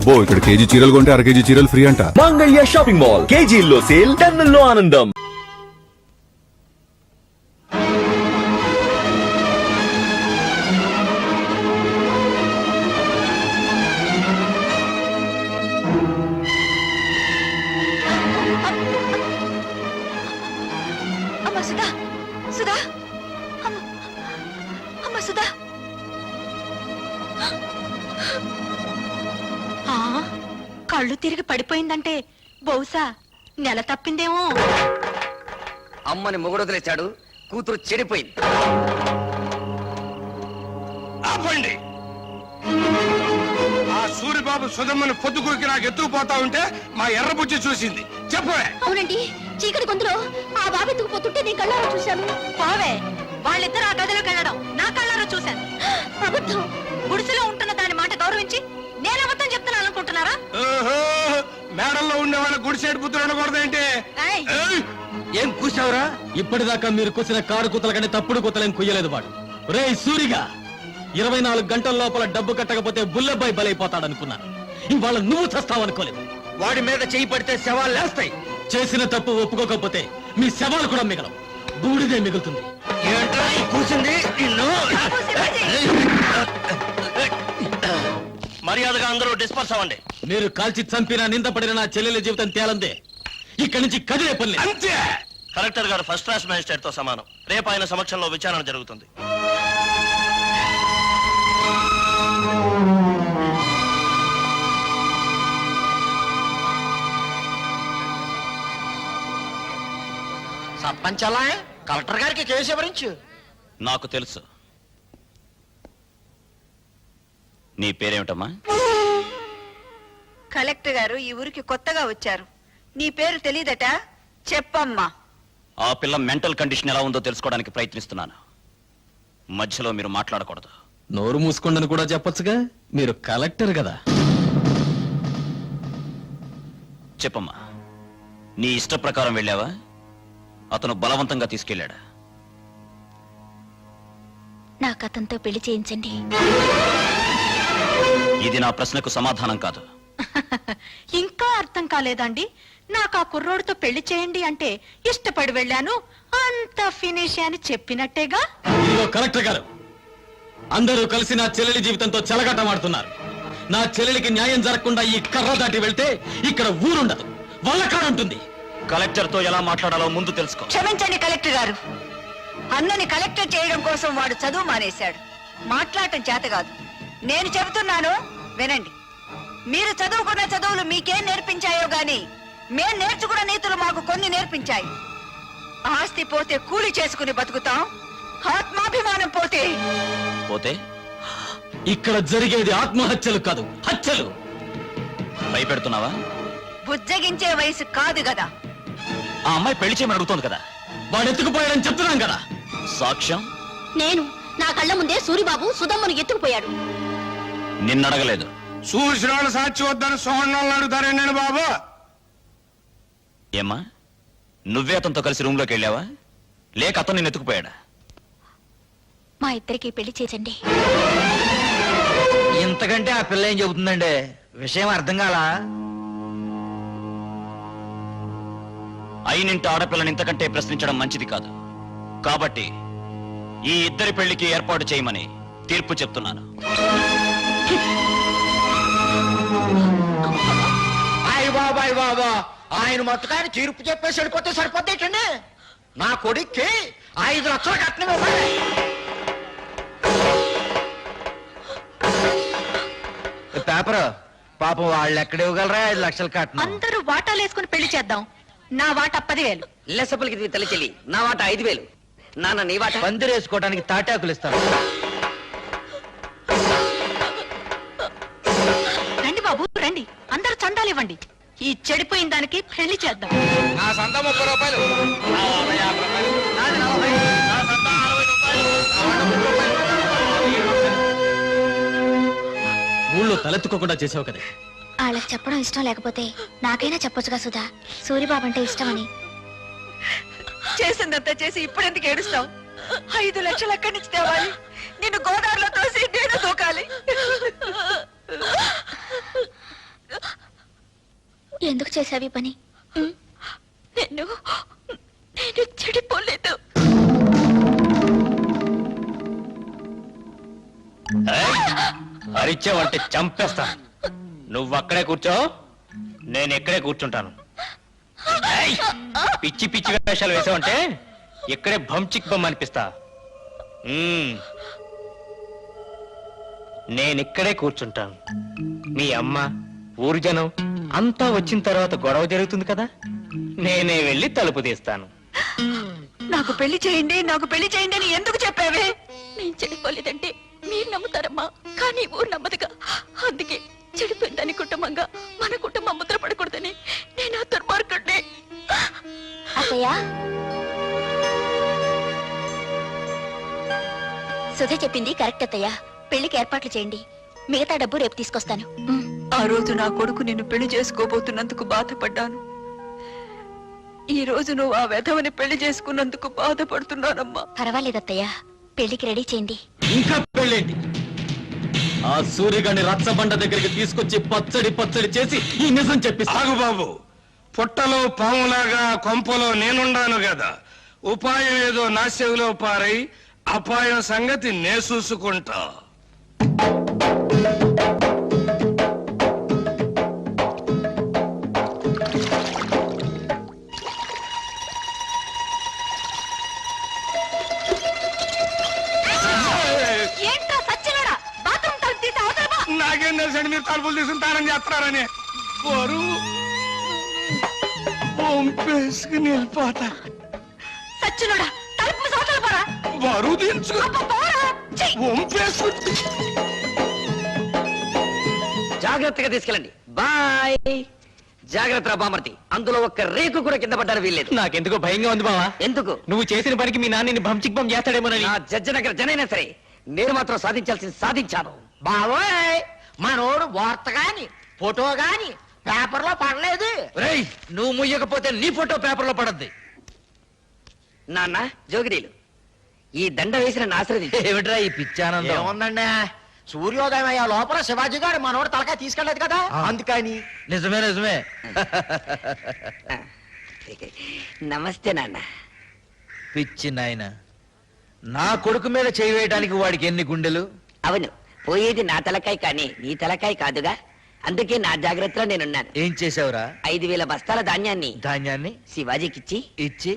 అబ్బో ఇక్కడ కేజీ చీరలు కొంటే అర కేజీ చీరలు ఫ్రీ అంట. మంగళ్య షాపింగ్ మాల్, కేజీల్లో సేల్, టన్నుల్లో ఆనందం. కళ్ళు తిరిగి పడిపోయిందంటే బహుశా నెల తప్పిందేమో. అమ్మని మొగుడొదిలేశాడు, కూతురు చెడిపోయింది. ఆపండి. ఆ సూరిబాబు సుధమ్మను పొద్దుకూకి నాకు ఎత్తుకుపోతా ఉంటే మా ఎర్రబుజ్జి చూసింది. చెప్పవే. అవునండి, చీకటి గొంతులో ఆ బాబు ఎత్తుకుపోతుంటే నేను కళ్ళారా చూశాను. బావే, వాళ్ళిద్దరు ఆ గదిలోకి వెళ్ళడం నా కళ్ళారా చూశాను. అబద్ధం. గుడిసెలో ఉంటున్న దాని మాట గౌరవించి నేను అబద్ధం చెప్తున్నాను అనుకుంటున్నారా? మేడల్లో ఉండే వాళ్ళ గుడిసేడు పుత్రులు ఉండకూడదేంటి? ఏం కూర్చావురా? ఇప్పటిదాకా మీరు కూసిన కారు కూతల కంటే తప్పుడు కూతలేం కుయ్యలేదు వాడు. రే సూరిగా, 24 గంటల లోపల డబ్బు కట్టకపోతే బుల్లబ్బాయి బలైపోతాడనుకున్నాను. ఇవాళ నువ్వు చస్తావనుకోలేదు. వాడి మీద చేయి పడితే శవాలు లేస్తాయి. చేసిన తప్పు ఒప్పుకోకపోతే మీ శవాలు కూడా మిగలవు, బూడిదే మిగులుతుంది. ఏంట్రా కూర్చుంది నిన్ను? మర్యాదగా అందరూ డిస్పర్స్ అవ్వండి. మీరు కాల్చి చంపిన నిందపడిన నా చెల్లెల జీవితం తేలందే. ఇక్కడి నుంచి కదిలే పని లేదు. అంతే. కలెక్టర్ గారు ఫస్ట్ క్లాస్ మ్యాజిస్ట్రేట్ తో సమానం. రేపు ఆయన సమక్షంలో విచారణ జరుగుతుంది. సర్పంచ్ అలా కలెక్టర్ గారికి కేసు ఎవరించు. నాకు తెలుసు. నీ పేరేమిటమ్మా? కలెక్టర్ గారు ఈ ఊరికి కొత్తగా వచ్చారు. నీ పేరు తెలీదట? చెప్పమ్మా. ఆ పిల్ల మెంటల్ కండిషన్ ఎలా ఉందో తెలుసుకోవడానికి ప్రయత్నిస్తున్నాను. మధ్యలో మీరు మాట్లాడకూడదు. నోరు మూసుకోండని కూడా చెప్పొచ్చుగా, మీరు కలెక్టర్ కదా. చెప్పమ్మా, నీ ఇష్ట ప్రకారం వెళ్ళావా? అతను బలవంతంగా తీసుకెళ్ళాడా? నాకు అతనితో పెళ్లి చేయించండి. ఇది నా ప్రశ్నకు సమాధానం కాదు. ఇంకా అర్థం కాలేదండి? నాకు ఆ కుర్రోడితో పెళ్లి చేయండి అంటే ఇష్టపడి వెళ్ళాను, అంత ఫినిష్ అని చెప్పినట్టేగా. ఇదిగో కలెక్టర్ గారు, అందరూ కలిసి నా చెల్లెలి జీవితంతో చెలగాటమాడుతున్నారు. నా చెల్లెలికి న్యాయం జరగకుండా ఈ కర్ర దాటి వెళ్తే ఇక్కడ ఊరుండదు, వల్లకాడుంటుంది. కలెక్టర్ తో ఎలా మాట్లాడాలో ముందు తెలుసుకో. క్షమించండి కలెక్టర్ గారు, అన్నని కలెక్టర్ చేయడం కోసం వాడు చదువు మానేశాడు. మాట్లాడటం చేత కాదు. నేను చెబుతున్నాను వినండి. మీరు చదువుకున్న చదువులు మీకేం నేర్పించాయో గాని మేం నేర్చుకున్న నీతులు మాకు కొన్ని నేర్పించాయి. ఆస్తి పోతే కూలి చేసుకుని బతుకుతాం, ఆత్మాభిమానం పోతే పోతే ఇక్కడ జరిగేది ఆత్మహత్యలు కాదు, హత్యలు. భయపెడుతున్నావా? బుజ్జగించే వయసు కాదు కదా. ఆ అమ్మాయి పెళ్లి చేయమని అడుగుతోంది కదా. వాడు ఎత్తుకుపోయాడని చెప్తున్నాం కదా. సాక్ష్యం? నేను నా కళ్ళ ముందే సూరిబాబు సుధమ్మను ఎత్తుకుపోయాడు. నిన్నడగలేదు. చూసిన వాళ్ళు సాక్షి వద్దని సోహన్ అడుగుతారే నేను బాబు. ఏమ్మా, నువ్వే అతనితో కలిసి రూమ్ లోకి వెళ్ళావా, లేక అతను నిన్ను ఎత్తుకుపోయాడా? మా ఇద్దరికి పెళ్లి చేయండి. ఇంతకంటే ఆ పిల్ల ఏం చెబుతుందండి? విషయం అర్థం కాలా? అయినింటి ఆడపిల్లని ఇంతకంటే ప్రశ్నించడం మంచిది కాదు. కాబట్టి ఈ ఇద్దరి పెళ్లికి ఏర్పాటు చేయమని తీర్పు చెప్తున్నాను. బాబాయ్ బాబా, ఆయన మొత్తకాన్ని తీర్పు చెప్పేసి వెళ్ళిపోతే సరిపోతేటండి. నా కొడుక్కి 5 లక్షలు కట్నం ఇవ్వాలి. పేపర్ పాపం వాళ్ళు ఎక్కడ ఇవ్వగలరా 5 లక్షలు కట్నం? అందరూ వాటాలు వేసుకుని పెళ్లి చేద్దాం. నా వాటా 10,000. లెసపలికి తల్లి చెల్లి, నా వాట 5,000. నాన్న నీ వాట? పందిరేసుకోవడానికి తాటాకులు ఇస్తాను. రండి బాబు రండి, అందరూ చందాలు ఇవ్వండి. ఈ చెడిపోయిన దానికి పెళ్లి చేద్దాం. నా సంత 30 రూపాయలు, నా 50 రూపాయలు, నాది 40, నా సంత 60 రూపాయలు, ఊళ్ళో తలెత్తుకోకుండా చేసావు కదా. వాళ్ళకి చెప్పడం ఇష్టం లేకపోతే నాకైనా చెప్పొచ్చుగా సుధా, సూరిబాబు అంటే ఇష్టమని. చేసిందంతా చేసి ఇప్పుడెందుకు ఏడుస్తావు? 5 లక్షలు ఎక్కడి నుంచి తేవాలి? నిన్ను గోదావరిలో తోసి నేను దూకాలి. ఎందుకు చేసావి పని? నేను చెడిపోలేదు. అరిచావంటే చంపేస్తా. నువ్వు అక్కడే కూర్చో, నేను ఇక్కడే కూర్చుంటాను. ఏయ్! పిచ్చి పిచ్చి వేషాలు వేసావంటే ఇక్కడే భంచిక్ బొమ్మ అనిపిస్తా. నేనిక్కడే కూర్చుంటాను. మీ అమ్మ, ఊరు జనం అంతా వచ్చిన తర్వాత గొడవ జరుగుతుంది కదా, నేనే వెళ్ళి తలుపు తీస్తాను. నాకు పెళ్లి చేయండి, నాకు పెళ్లి చేయండి అని ఎందుకు చెప్పావే? నేను చెడిపోలేదంటే మీరు నమ్ముతారమ్మా, కానీ ఊరు నమ్మదుగా. అందుకే చెడిపోయిందని కుటుంబంగా మన కుటుంబం ముద్ర పడకూడదని నేను ఆ దుర్మార్గుడిని. అత్తయ్య, సుధ చెప్పింది కరెక్ట్ అత్తయ్య. పెళ్లికి ఏర్పాట్లు చేయండి, మిగతా డబ్బు రేపు తీసుకొస్తాను. ఆ రోజు నా కొడుకు నిన్ను పెళ్లి చేసుకోబోతున్నందుకు బాధపడ్డాను. ఈ రోజు నువ్వు ఆ వెధవని పెళ్లి చేసుకున్నందుకు బాధపడుతున్నానమ్మా. పర్వాలేదు అత్తయ్య, పెళ్లికి రెడీ చేయండి. ఇంకా పెళ్ళేంటి? ఆ సూర్యగాడిని రచ్చబండ దగ్గరికి తీసుకొచ్చి పచ్చడి పచ్చడి చేసి ఈ నిజం చెప్పిస్తా. ఆగు బాబు, పుట్టలో పాములాగా కొంపలో నేనుండాను కదా, ఉపాయం ఏదో నా చెవిలో పారై అపాయం సంగతి నే చూసుకుంటా. ఏంట్రా సచ్చినోడా, బాత్రూమ్ తలుపు తీసి అవతల పో. నాకేం తెలుసండి మీరు తలుపులు తీసుకుని తానం చేస్తున్నారని. బరువు పంపేసుకుని వెళ్ళిపోతా. సచ్చినోడా, తలుపు మూసి అవతల పోరా. బరువు దించుకు అబ్బా, పోరా. ఛీ! పంపేసుకు. జాగ్రత్తగా తీసుకెళ్ళండి. బాయ్. జాగ్రత్త బామర్తి, అందులో ఒక్క రేకు కూడా కింద పడ్డారు వీల్లేదు. నాకెందుకో భయంగా ఉంది బావా. ఎందుకు? నువ్వు చేసిన పనికి మీ నాన్నని భంచిక్ బొమ్మ చేస్తాడేమోనని. నా జడ్జి దగ్గర జనైనా సరే నేను మాత్రం సాధించాల్సింది సాధించాను. బావోయ్, మనోడు వార్త గాని ఫోటో గాని పేపర్లో పడలేదు. రేయ్, నువ్వు ముయ్యకపోతే నీ ఫోటో పేపర్లో పడద్ది. నాన్న జోగిరీలు, ఈ దండ వేసిన ఆశ్రదించి ఏమిట్రా ఈ పిచ్చానందం? ఏముందండి, సూర్యోదయం అయ్యే లోపల శివాజీ గారు మనోడు తలకాయ తీసుకెళ్ళలేదు కదా, అందుకని. నిజమే నిజమే. నమస్తే నాన్న. పిచ్చి నాయన, నా కొడుకు మీద చేయి వేయడానికి వాడికి ఎన్ని గుండెలు? అవును, పోయేది నా తలకాయ కానీ నీ తలకాయ కాదుగా, అందుకే నా జాగ్రత్తలో నేనున్నాను. ఏం చేసావురా? 5,000 బస్తాల ధాన్యాన్ని ధాన్యాన్ని శివాజీకిచ్చి ఇచ్చి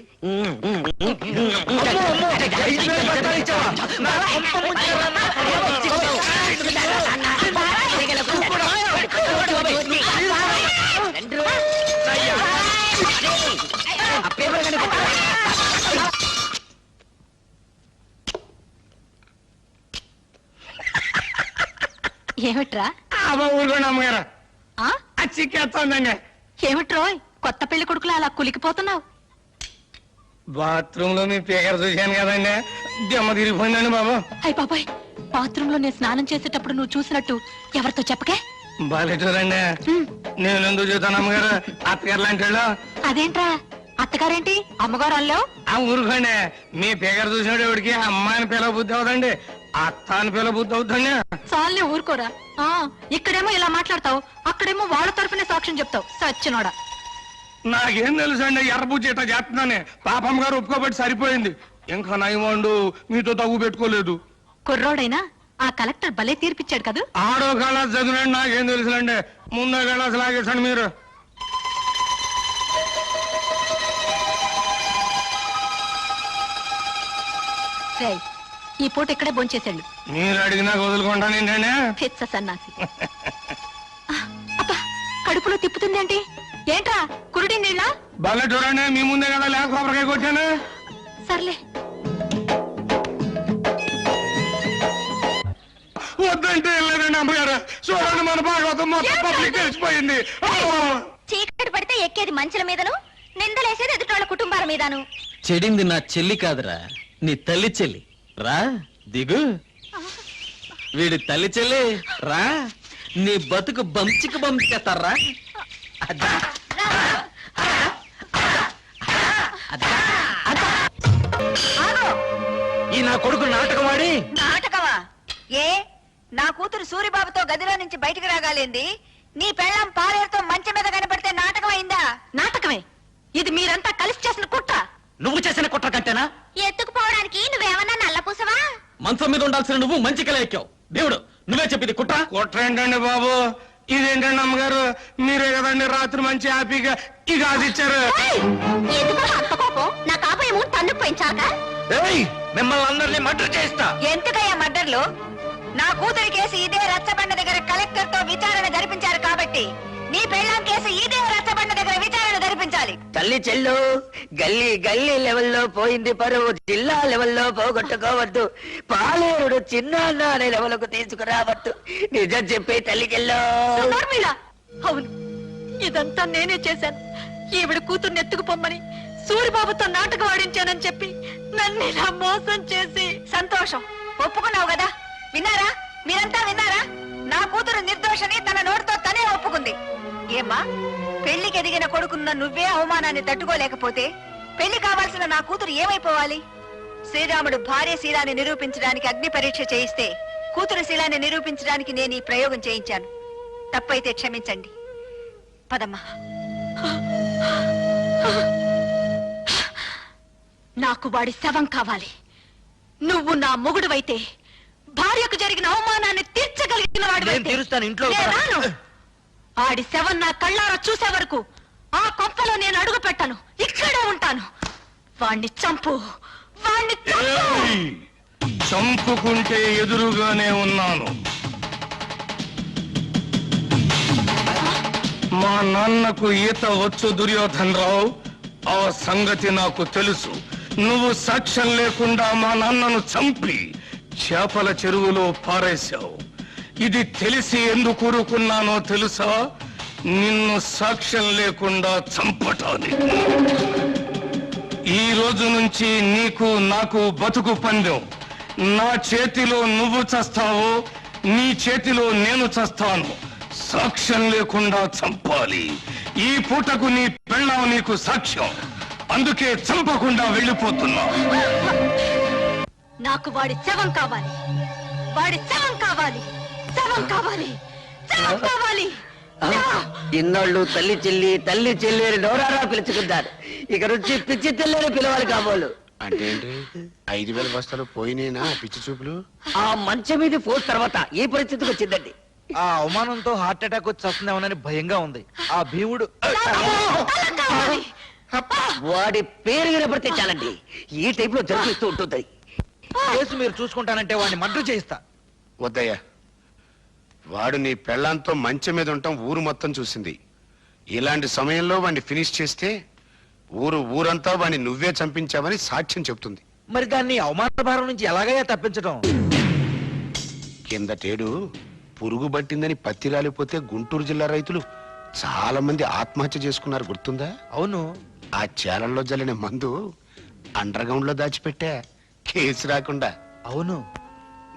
ఏమిట్రా? ఊరుకోండి అమ్మగారు, ఆ? చిక్కేస్తుందండి. ఏమిట్రోయ్, కొత్త పెళ్లి కొడుకులా అలా కులికిపోతున్నావు? బాత్రూమ్ లో మీ పేకర చూశాను కదండి, దెమ్మ తిరిగిపోయిందండి బాబు. అయ్య బాబాయ్, బాత్రూమ్ లో నేను స్నానం చేసేటప్పుడు నువ్వు చూసినట్టు ఎవరితో చెప్పకే. బాలేటూరండి, నేను ఎందుకు చూస్తాను అమ్మగారు, అత్తగారు లాంటి వాళ్ళు. అదేంట్రా, అత్తగారేంటి అమ్మగారు అల్లావు? ఆ ఊరుకోండి, మీ పేకర చూసినట్టు ఎవరికి అమ్మాయిని పిల్ల బుద్ధి అవుతండి, అత్త అని పిల్ల బుద్ధి అవుతుంది. చాలే ఊరుకోరా. ఆ, ఇక్కడేమో ఇలా మాట్లాడతావు, అక్కడేమో వాళ్ళ తరఫునే సాక్ష్యం చెప్తావు. సచ్చినోడా. నాకేం తెలుసు అండి, ఎర్రబుజ్జి ఇట్లా చేస్తున్నానే, పాపమ్మ గారు ఒప్పుకోబట్టి సరిపోయింది. ఇంకా నయమండు మీతో తగ్గు పెట్టుకోలేదు. కుర్రోడైనా ఆ కలెక్టర్ భలే తీర్పిచ్చాడు కదా. ఆడో కళాస్ చదివినండి, నాకేం తెలుసులండి, ముందో కళాస్ లాగేసండి మీరు. రేయ్, ఈ పూట ఇక్కడే భోంచేసాడు. మీరు అడిగినా వదులుకుంటాను ఏంటండి. పిచ్చ సన్నాసి. అబ్బా, కడుపులో తిప్పుతుందేంటి? ఏంట్రా కురుడి నీళ్ళ? భలే చూడండి, మీ ముందే కదా లేక కొబ్బరికాయ కొట్టాను. సర్లే. వద్దంటే వెళ్ళలేదండి అమ్మగారు, చూడండి మన భాగవతం మొత్తం పబ్లిక్ తెలిసిపోయింది. చీకటి పడితే ఎక్కేది మంచుల మీదను, నిందలేసేది ఎదుటోళ్ళ కుటుంబాల మీదను. చెడింది నా చెల్లి కాదురా, నీ తల్లి చెల్లి. రా దిగు. వీడి తల్లి చెల్లి రా, నీ బతుకు బంచికి బంచేస్తారా? ఈ నా కొడుకు నాటకవాడి. నాటకమా? ఏ, నా కూతురు సూరిబాబుతో గదిలో నుంచి బయటికి రాగాలేంది, నీ పెళ్ళం పాలేరుతో మంచం మీద కనపడితే నాటకం ఎక్కాల్సిన నువ్వు మంచి కళ ఎక్కావు. దేవుడు నువ్వే చెప్పింది కుట్ర. కుట్ర ఏంటండి బాబు, ఇదేంటండి అమ్మగారు, మీరే కదండి రాత్రి మంచి హ్యాపీగా ఈ గాజు ఇచ్చారు. నా కాబోయే మూడు తన్నుకు పోయించాక మిమ్మల్ని అందరినీ మర్డర్ చేస్తా. ఎందుకయ్యా మర్డర్లు? నా కూతురి కేసు ఇదే రచ్చబండ దగ్గర కలెక్టర్ తో విచారణ జరిపించారు కాబట్టి నీ పెళ్ళాం కేసు ఇదే రచ్చబండ దగ్గర విచారణ జరిపించాలి. తల్లి చెల్లు గల్లీ గల్లీ లెవెల్లో పోయింది పరువు, జిల్లా లెవెల్లో పోగొట్టుకోవద్దు, పాలేరుడు చిన్న అనే లెవెల్కు తీసుకురావద్దు. నిజం చెప్పి తల్లికెళ్ళో. అవును, ఇదంతా నేనే చేశాను. ఈవిడ కూతుర్ని ఎత్తుకుపోమ్మని సూరిబాబుతో నాటకం ఆడించానని చెప్పి నన్ను ఇలా మోసం చేసి. సంతోషం, ఒప్పుకున్నావు కదా. విన్నారా, మీరంతా విన్నారా? నా కూతురు నిర్దోషని తన నోటితో తనే ఒప్పుకుంది. ఏమ్మా, పెళ్లికి ఎదిగిన కొడుకున్న నువ్వే అవమానాన్ని తట్టుకోలేకపోతే పెళ్లి కావాల్సిన నా కూతురు ఏమైపోవాలి? శ్రీరాముడు భార్య శీలాన్ని నిరూపించడానికి అగ్ని పరీక్ష చేయిస్తే కూతురు శీలాన్ని నిరూపించడానికి నేను ఈ ప్రయోగం చేయించాను. తప్పైతే క్షమించండి. పదమ్మా. నాకు వాడి శవం కావాలి. నువ్వు నా మొగుడువైతే భార్యకు జరిగిన అవమానాన్ని తీర్చగలిగిన వాడు. ఆడి శవం నా కళ్ళారా చూసే వరకు ఆ కొంపలో నేను అడుగు పెట్టను, ఇక్కడే ఉంటాను. వాణ్ణి చంపు, వాణ్ణి చంపుకుంటే ఎదురుగానే ఉన్నాను. మా నాన్నకు ఈత వచ్చు దుర్యోధన్ రావు, ఆ సంగతి నాకు తెలుసు. నువ్వు సాక్ష్యం లేకుండా మా నాన్నను చంపి చేపల చెరువులో పారేశావు. ఇది తెలిసి ఎందుకు ఊరుకున్నానో తెలుసా? నిన్ను సాక్ష్యం లేకుండా చంపటానికి. ఈ రోజు నుంచి నీకు నాకు బతుకు పందెం. నా చేతిలో నువ్వు చస్తావు, నీ చేతిలో నేను చస్తాను. సాక్ష్యం లేకుండా చంపాలి. ఈ పూటకు నీ పెళ్ళాం నీకు సాక్ష్యం, అందుకే చంపకుండా వెళ్ళిపోతున్నా. నాకు వాడి శవం కావాలి, వాడి శవం కావాలి, శవం కావాలి, శవం కావాలి. ఇన్నాళ్ళు తల్లి చెల్లి అని నోరారా పిలుచుకుంటారు. ఇక నుంచి పిచ్చి తెల్లని పిలవాలి కాబోలు. అంటే 5,000 బస్తాలు పోయినేనా పిచ్చి చూపులు? ఆ మంచం మీద ఫోర్స్ తర్వాత ఈ పరిస్థితికి వచ్చిందండి. ఆ అవమానంతో హార్ట్ అటాక్ వచ్చి వస్తుందేమోనని భయంగా ఉంది. ఆ భీముడు వాడి పేరు వినపడితే చాలండి ఈ టైప్ లో జరిపిస్తూ ఉంటుంది. కేసు మీరు చూసుకుంటానంటే వాడిని మర్డర్ చేయిస్తా. వద్దయ్యా, వాడు నీ పెళ్ళాంతో మంచం మీద ఉండటం ఊరు మొత్తం చూసింది. ఇలాంటి సమయంలో వాడిని ఫినిష్ చేస్తే ఊరంతా వాడిని నువ్వే చంపించావని సాక్ష్యం చెప్తుంది. మరి దాన్ని అవమాన భారం నుంచి ఎలాగయ్యా తప్పించడం? కిందటేడు పురుగు పట్టిందని పత్తి రాలిపోతే గుంటూరు జిల్లా రైతులు చాలా మంది ఆత్మహత్య చేసుకున్నారు, గుర్తుందా? అవును. ఆ చేలల్లో జల్లిన మందు అండర్ గ్రౌండ్ లో దాచిపెట్టా, కేసు రాకుండా. అవును.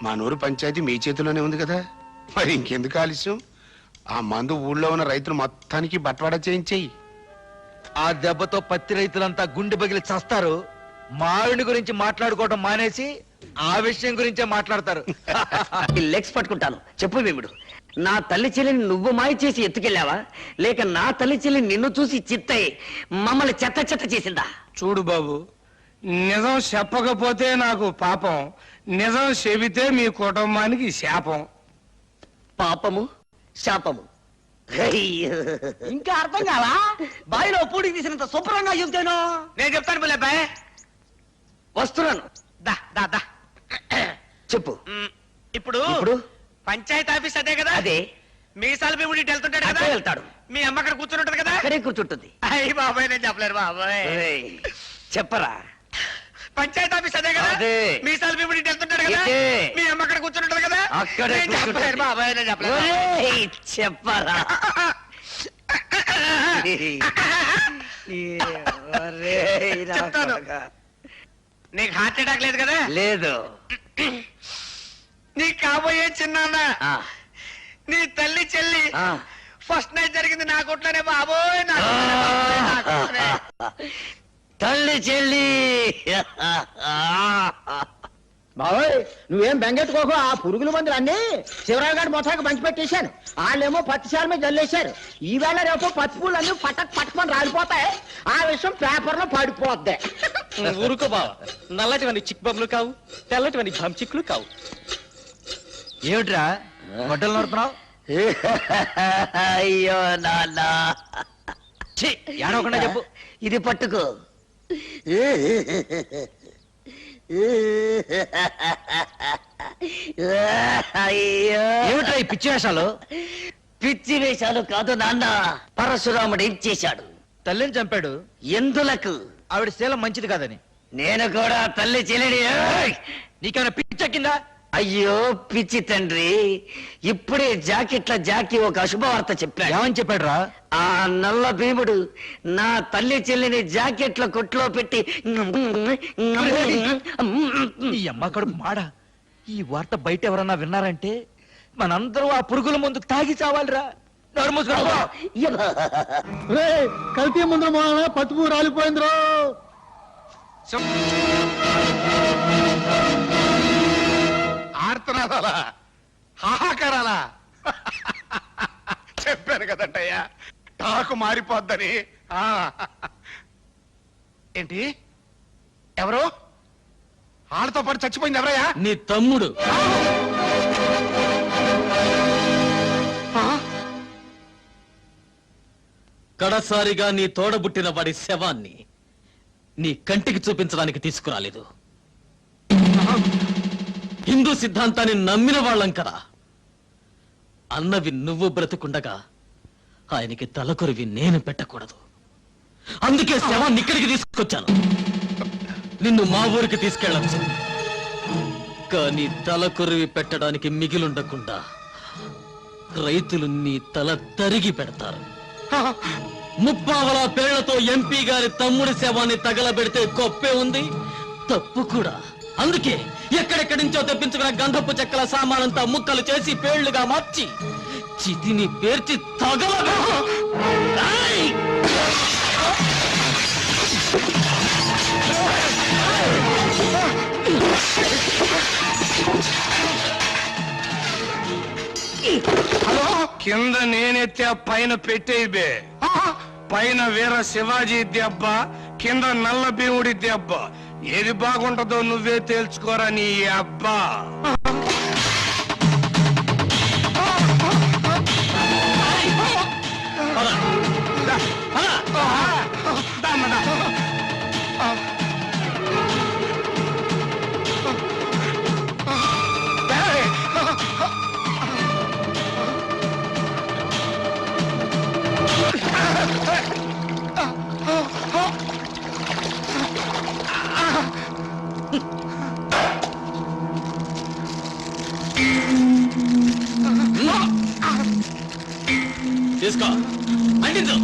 మా నూరు పంచాయతీ మీ చేతిలోనే ఉంది కదా, మరి ఇంకెందుకు ఆలస్యం? ఆ మందు ఊళ్ళో ఉన్న రైతులు మొత్తానికి బట్వాడా చేయించేయి. ఆ దెబ్బతో పత్తి రైతులంతా గుండె పగిలి చస్తారు. మావిడి గురించి మాట్లాడుకోవడం మానేసి ఆ విషయం గురించే మాట్లాడతారు. లెగ్స్ పట్టుకుంటాను. చెప్పు భీముడు, నా తల్లి చెల్లిని నువ్వు మాయ చేసి ఎత్తుకెళ్ళావా, లేక నా తల్లి చెల్లి నిన్ను చూసి చిత్తయి మమ్మల్ని చెత్త చెత్త చేసిందా? చూడు బాబు, నిజం చెప్పకపోతే నాకు పాపం, నిజం చెబితే మీ కుటుంబానికి శాపం. పాపము శాపము ఇంకా అర్థం కావా? బావిలో పూడికి తీసినంత శుభ్రంగా చెబుతాను. నేను చెప్తాను పిల్లబాయ్. వస్తున్నాను. దా దా దా చెప్పు. ఇప్పుడు ఇప్పుడు పంచాయతీ ఆఫీస్ అదే కదా? అదే. మీసాల భీముడి వెళ్తుంటాడు కదా? అక్కడే వెళ్తాడు. మీ అమ్మ అక్కడ కూర్చుని ఉంటది కదా? అక్కడే కూర్చుంటుంది. అయ్యి బాబాయ్, నేను చెప్పలేరు బాబాయ్. ఏయ్, చెప్పరా. పంచాయతీ ఆఫీస్ అదే కదా? అదే. మీసాల భీముడి వెళ్తుంటాడు కదా? ఇదే. మీ అమ్మ అక్కడ కూర్చుని ఉంటది కదా? అక్కడే నేను చెప్పలేరు బాబాయ్, నేను చెప్పలేరు. ఒరేయ్, చెప్పరా. ఒరేయ్, నా చెప్తాను. కొడుకా. నీకు హార్ట్ అటాక్ లేదు కదా? లేదు. నీ కాబోయే చిన్నాన్న, ఆ, నీ తల్లి చెల్లి ఆ. ఫస్ట్ నైట్ జరిగింది నా కొట్లోనే బాబోయ్, నా కొట్లోనే బాబోయ్, నా కొట్లోనే. తల్లి చెల్లి. బాబోయ్, నువ్వేం బెంగెట్టుకోకు. ఆ పురుగుల మందులు అన్ని శివరావు గారి మొత్తానికి పంచి పెట్టేశాను. వాళ్ళేమో పత్తి శాల మీద జల్లేశారు. ఈవేళ రేపు పత్తి పూలు అన్ని పట్టుకొని రాలిపోతాయి. ఆ విషయం పేపర్ లో పడిపోద్ది. ఊరుకో బావ, నల్లటివన్నీ చిక్ బొమ్మలు కావు, తెల్లటివన్నీ చిక్కులు కావు. ఏమిట్రా గొడ్డలు నడుతున్నావు? అయ్యో నాన్న, ఏడవకుండా చెప్పు. ఇది పట్టుకో. అయ్యో, ఏమిట్రా ఈ పిచ్చి వేషాలు? పిచ్చి వేషాలు కాదు నాన్న, పరశురాముడు ఏం చేశాడు? తల్లిని చంపాడు. ఎందులకు? ఆవిడ శీలం మంచిది కాదని. నేను కూడా తల్లి చెల్లిని. నీకేమైనా పిచ్చెక్కిందా? అయ్యో పిచ్చి తండ్రి, ఇప్పుడే జాకీ ఒక అశుభవార్త చెప్పాడు. ఏమని చెప్పాడు రా? ఆ నల్ల భీముడు నా తల్లి చెల్లిని జాకెట్ల కొట్లో పెట్టి ఈ అమ్మ కడుపు మాడ. ఈ వార్త బయట ఎవరన్నా విన్నారంటే మనందరూ ఆ పురుగుల ముందు తాగి చావాలిరా. నోరు మూసుకో. కల్తీ ముందు పసుపు రాలిపోయిందిరో. ఆర్తనాదాలా, హాహాకారాలా? చెప్పాను కదంటయ్యా, టాకు మారిపోద్దని. ఆ. ఏంటి? ఎవరు? వాళ్ళతో పాటు చచ్చిపోయింది ఎవరయ్యా? నీ తమ్ముడు. కడసారిగా నీ తోడబుట్టిన వాడి శవాన్ని నీ కంటికి చూపించడానికి తీసుకురాలేదు. హిందూ సిద్ధాంతాన్ని నమ్మిన వాళ్ళం కదా. అన్నవి నువ్వు బ్రతుకుండగా ఆయనకి తలకొరివి నేను పెట్టకూడదు. అందుకే శవాన్ని ఇక్కడికి తీసుకొచ్చాను. నిన్ను మా ఊరికి తీసుకెళ్ళచ్చు, కానీ తలకొరివి పెట్టడానికి మిగిలుండకుండా రైతులు నీ తల తరిగి పెడతారు. ముప్పావల పేళ్లతో ఎంపీ గారి తమ్ముడి శవాన్ని తగలబెడితే గొప్పే ఉంది, తప్పు కూడా. అందుకే ఎక్కడెక్కడి నుంచో తెప్పించుకున్న గంధపు చెక్కల సామానంతా ముక్కలు చేసి పేళ్లుగా మార్చి చితిని పేర్చి తగలబె. కింద నేనెత్తే పైన పెట్టేయి బే. పైన వీర శివాజీ దెబ్బ, కింద నల్ల భీముడి దెబ్బ. ఏది బాగుంటుందో నువ్వే తేల్చుకోరా నీ అబ్బా. తీసుకో, అంటించు.